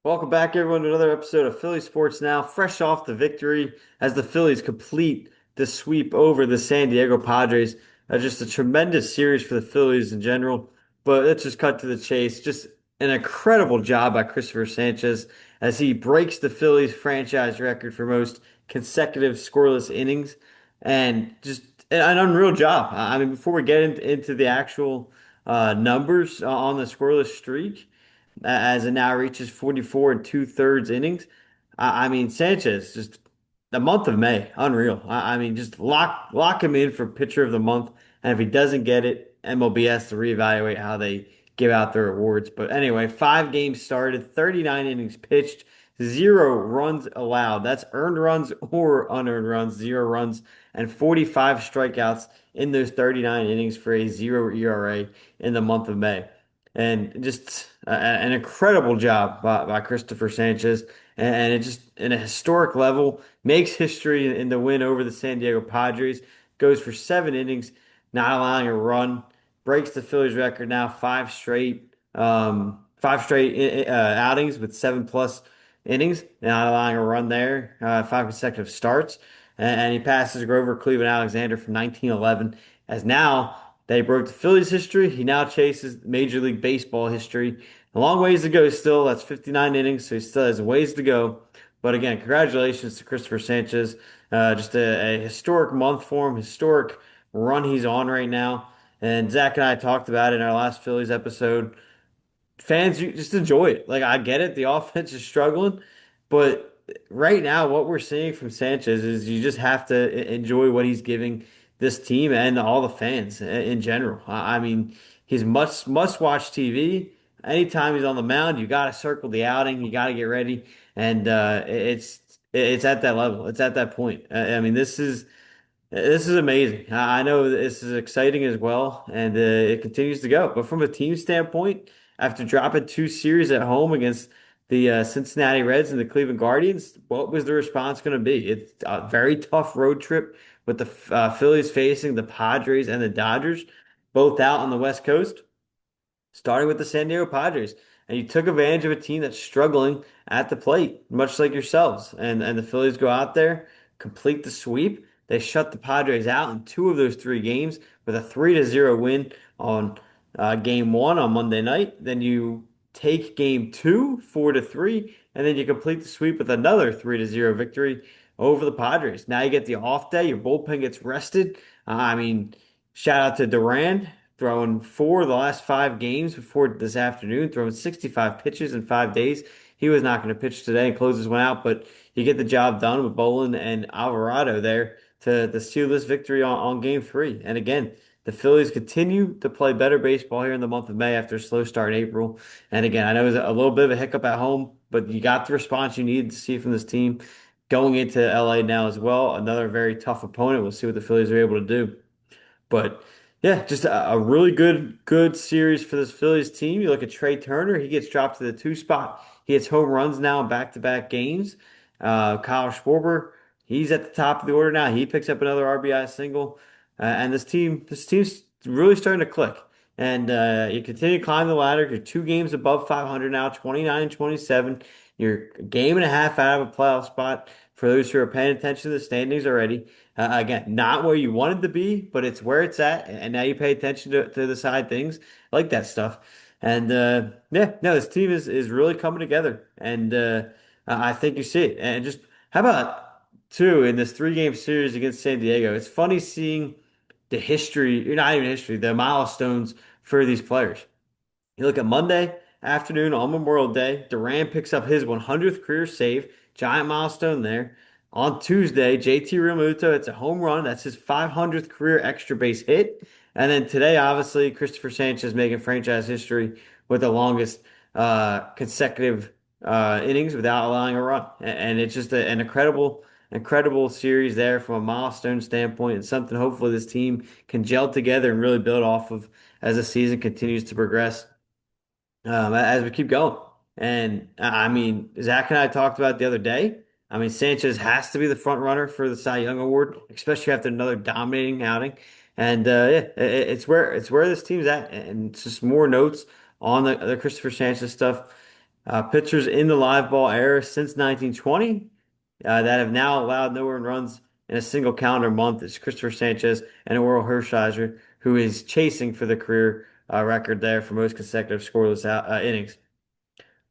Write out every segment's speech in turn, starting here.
Welcome back, everyone, to another episode of Philly Sports Now. Fresh off the victory as the Phillies complete the sweep over the San Diego Padres. Just a tremendous series for the Phillies in general. But let's just cut to the chase. Just an incredible job by Cristopher Sanchez as he breaks the Phillies franchise record for most consecutive scoreless innings, and just an unreal job. I mean, before we get into the actual numbers on the scoreless streak, as it now reaches 44 and two-thirds innings. I mean, Sanchez, just the month of May, unreal. I mean, just lock him in for pitcher of the month. And if he doesn't get it, MLB has to reevaluate how they give out their awards. But anyway, 5 games started, 39 innings pitched, 0 runs allowed. That's earned runs or unearned runs, 0 runs, and 45 strikeouts in those 39 innings for a 0 ERA in the month of May. And just an incredible job by Cristopher Sanchez. And it just, in a historic level, makes history in the win over the San Diego Padres. Goes for 7 innings, not allowing a run. Breaks the Phillies record now, five straight outings with 7+ innings, not allowing a run there. 5 consecutive starts. And he passes Grover Cleveland Alexander from 1911, as now they broke the Phillies history. He now chases Major League Baseball history. A long ways to go still. That's 59 innings, so he still has ways to go. But again, congratulations to Cristopher Sanchez. Just a historic month for him, historic run he's on right now. And Zach and I talked about it in our last Phillies episode. Fans, you just enjoy it. Like, I get it, the offense is struggling, but right now what we're seeing from Sanchez is you just have to enjoy what he's giving this team and all the fans in general. I mean, he's must watch TV. Anytime he's on the mound, you got to circle the outing, you got to get ready, and it's at that level. It's at that point. I mean, this is amazing. I know this is exciting as well, and it continues to go. But from a team standpoint, after dropping 2 series at home against the Cincinnati Reds and the Cleveland Guardians, what was the response going to be? It's a very tough road trip with the Phillies facing the Padres and the Dodgers, both out on the West Coast, starting with the San Diego Padres. And you took advantage of a team that's struggling at the plate, much like yourselves. And the Phillies go out there, complete the sweep. They shut the Padres out in 2 of those 3 games with a 3-0 win on game one on Monday night. Then you take game two, 4-3, and then you complete the sweep with another 3-0 victory over the Padres. Now you get the off day, your bullpen gets rested. I mean, shout out to Duran, throwing 4 of the last 5 games before this afternoon, throwing 65 pitches in 5 days. He was not going to pitch today and close this one out, but you get the job done with Bolin and Alvarado there to seal this victory on game three. And again, the Phillies continue to play better baseball here in the month of May after a slow start in April. And again, I know it was a little bit of a hiccup at home, but you got the response you needed to see from this team going into LA now as well. Another very tough opponent. We'll see what the Phillies are able to do. But yeah, just a really good series for this Phillies team. You look at Trey Turner, he gets dropped to the 2 spot. He hits home runs now in back-to-back games. Kyle Schwarber, he's at the top of the order now. He picks up another RBI single. And this team's really starting to click. And you continue to climb the ladder. You're 2 games above 500 now, 29 and 27. You're a game and a half out of a playoff spot for those who are paying attention to the standings already. Again, not where you wanted to be, but it's where it's at. And now you pay attention to the side things. I like that stuff. And yeah, no, this team is really coming together. And I think you see it. And just how about two in this 3 game series against San Diego? It's funny seeing the history, not even history, the milestones for these players. You look at Monday afternoon on Memorial Day, Duran picks up his 100th career save, giant milestone there. On Tuesday, JT Realmuto, it's a home run. That's his 500th career extra base hit. And then today, obviously, Cristopher Sanchez making franchise history with the longest consecutive innings without allowing a run. And it's just an incredible series there from a milestone standpoint, and something hopefully this team can gel together and really build off of as the season continues to progress, as we keep going. And I mean, Zach and I talked about it the other day. I mean, Sanchez has to be the front runner for the Cy Young Award, especially after another dominating outing. And yeah, it's where this team's at. And it's just more notes on the Cristopher Sanchez stuff. Pitchers in the live ball era since 1920 that have now allowed no earned runs in a single calendar month is Cristopher Sanchez and Orel Hershiser, who is chasing for the career record there for most consecutive scoreless innings.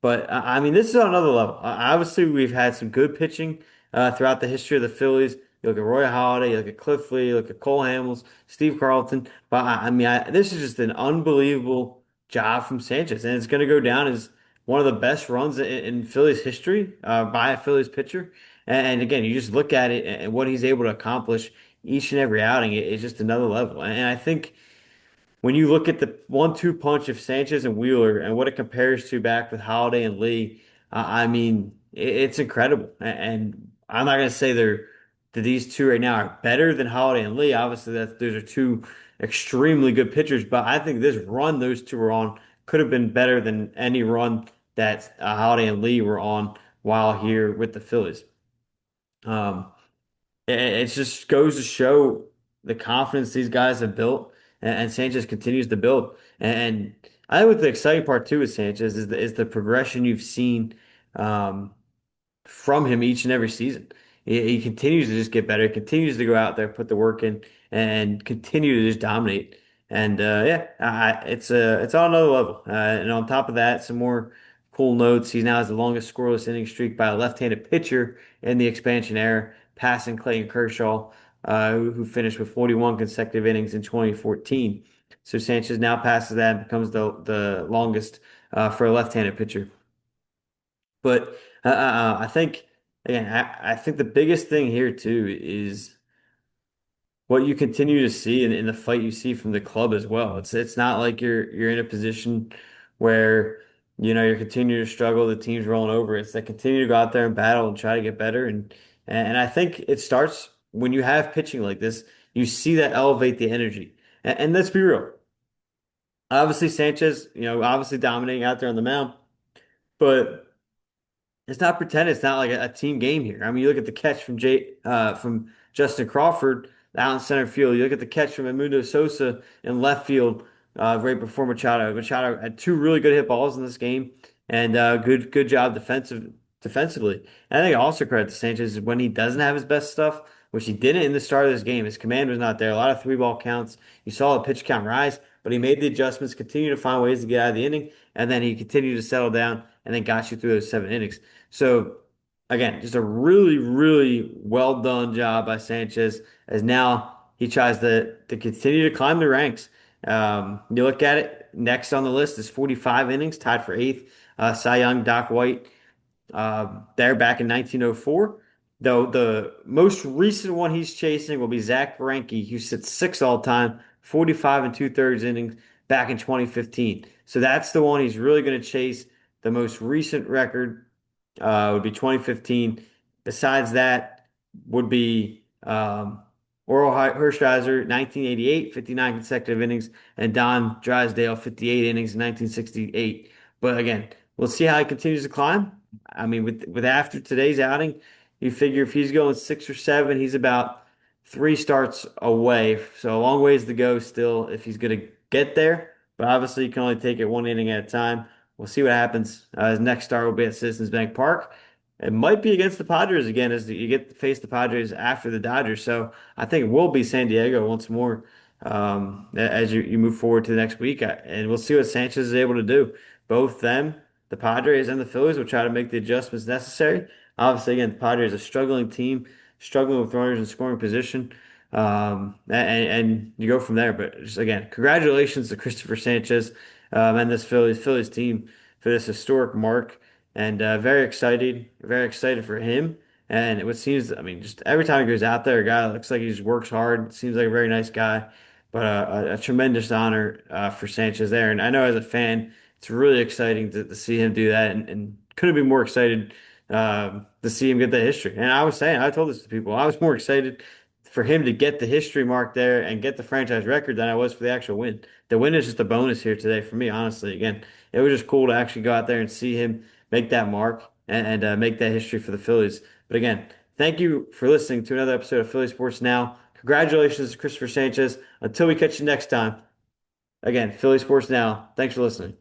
But I mean, this is on another level. Obviously, we've had some good pitching throughout the history of the Phillies. You look at Roy Halladay, you look at Cliff Lee, you look at Cole Hamels, Steve Carlton. But I mean, this is just an unbelievable job from Sanchez, and it's going to go down as one of the best runs in Phillies history by a Phillies pitcher. And again, you just look at it and what he's able to accomplish each and every outing. It's just another level. And I think when you look at the 1-2 punch of Sanchez and Wheeler and what it compares to back with Holiday and Lee, I mean, it's incredible. And I'm not going to say that these two right now are better than Holiday and Lee. Obviously, those are two extremely good pitchers, but I think this run those two were on could have been better than any run that Holiday and Lee were on while here with the Phillies. Um, it just goes to show the confidence these guys have built, and Sanchez continues to build. And I think what the exciting part too with Sanchez is the progression you've seen um, from him each and every season. He continues to just get better, continues to go out there, put the work in, and continue to just dominate. And yeah, it's on another level. And on top of that, some more cool notes. He now has the longest scoreless inning streak by a left-handed pitcher in the expansion era, passing Clayton Kershaw, who finished with 41 consecutive innings in 2014. So Sanchez now passes that and becomes the longest for a left-handed pitcher. But I think again, I think the biggest thing here too is what you continue to see in the fight you see from the club as well. It's not like you're in a position where you're continuing to struggle, the team's rolling over. It's that continue to go out there and battle and try to get better. And I think it starts when you have pitching like this, you see that elevate the energy. And let's be real. Obviously Sanchez, obviously dominating out there on the mound, but it's not pretend it's not like a team game here. I mean, you look at the catch from Justin Crawford out in center field. You look at the catch from Edmundo Sosa in left field right before Machado. Machado had two really good hit balls in this game, and good job defensively. And I think also credit to Sanchez is when he doesn't have his best stuff, which he didn't in the start of this game. His command was not there. A lot of three ball counts. You saw the pitch count rise, but he made the adjustments, continued to find ways to get out of the inning, and then he continued to settle down and then got you through those 7 innings. So again, just a really, really well done job by Sanchez as now he tries to continue to climb the ranks. You look at it, next on the list is 45 innings, tied for eighth. Cy Young, Doc White, there back in 1904. Though the most recent one he's chasing will be Zach Greinke, who sits sixth all time, 45 and two-thirds innings back in 2015. So that's the one he's really going to chase. The most recent record would be 2015. Besides that, would be Oral Hershiser, 1988, 59 consecutive innings, and Don Drysdale, 58 innings in 1968. But again, we'll see how he continues to climb. I mean, with after today's outing, you figure if he's going 6 or 7, he's about 3 starts away. So a long ways to go still if he's going to get there. But obviously, you can only take it 1 inning at a time. We'll see what happens. His next start will be at Citizens Bank Park. It might be against the Padres again as you get to face the Padres after the Dodgers. So I think it will be San Diego once more as you move forward to the next week. And we'll see what Sanchez is able to do. Both them, the Padres and the Phillies, will try to make the adjustments necessary. Obviously, again, the Padres are a struggling team, struggling with runners in scoring position. And you go from there. But just again, congratulations to Cristopher Sanchez and this Phillies team for this historic mark. And very excited for him. And it seems, I mean, just every time he goes out there, a guy that looks like he just works hard, seems like a very nice guy, but a tremendous honor for Sanchez there. And I know as a fan, it's really exciting to see him do that, and couldn't be more excited to see him get that history. And I was saying, I told this to people, I was more excited for him to get the history mark there and get the franchise record than I was for the actual win. The win is just a bonus here today for me, honestly. Again, it was just cool to actually go out there and see him make that mark and make that history for the Phillies. But again, thank you for listening to another episode of Philly Sports Now. Congratulations to Cristopher Sanchez. Until we catch you next time, again, Philly Sports Now. Thanks for listening.